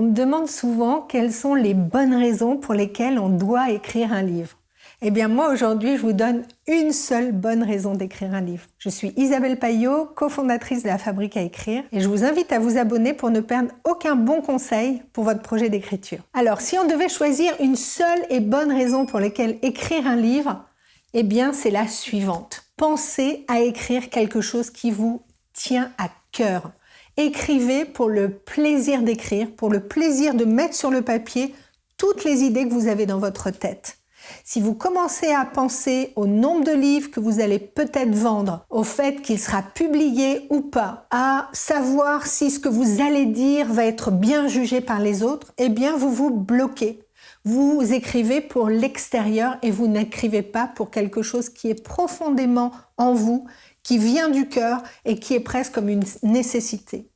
On me demande souvent quelles sont les bonnes raisons pour lesquelles on doit écrire un livre. Eh bien moi aujourd'hui, je vous donne une seule bonne raison d'écrire un livre. Je suis Isabelle Paillot, cofondatrice de La Fabrique à écrire et je vous invite à vous abonner pour ne perdre aucun bon conseil pour votre projet d'écriture. Alors si on devait choisir une seule et bonne raison pour laquelle écrire un livre, eh bien c'est la suivante. Pensez à écrire quelque chose qui vous tient à cœur. Écrivez pour le plaisir d'écrire, pour le plaisir de mettre sur le papier toutes les idées que vous avez dans votre tête. Si vous commencez à penser au nombre de livres que vous allez peut-être vendre, au fait qu'il sera publié ou pas, à savoir si ce que vous allez dire va être bien jugé par les autres, eh bien vous vous bloquez. Vous écrivez pour l'extérieur et vous n'écrivez pas pour quelque chose qui est profondément en vous, qui vient du cœur et qui est presque comme une nécessité.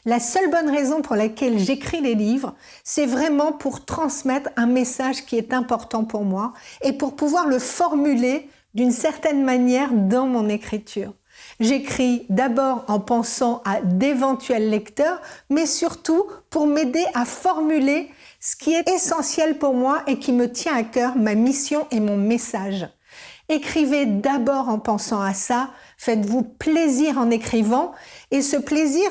La seule bonne raison pour laquelle j'écris les livres, c'est vraiment pour transmettre un message qui est important pour moi et pour pouvoir le formuler d'une certaine manière dans mon écriture. J'écris d'abord en pensant à d'éventuels lecteurs, mais surtout pour m'aider à formuler ce qui est essentiel pour moi et qui me tient à cœur, ma mission et mon message. Écrivez d'abord en pensant à ça, faites-vous plaisir en écrivant et ce plaisir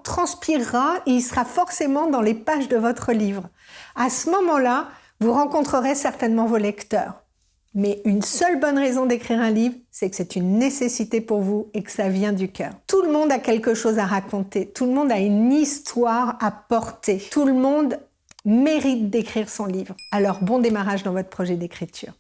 transpirera et il sera forcément dans les pages de votre livre. À ce moment-là, vous rencontrerez certainement vos lecteurs. Mais une seule bonne raison d'écrire un livre, c'est que c'est une nécessité pour vous et que ça vient du cœur. Tout le monde a quelque chose à raconter, tout le monde a une histoire à porter, tout le monde mérite d'écrire son livre. Alors bon démarrage dans votre projet d'écriture.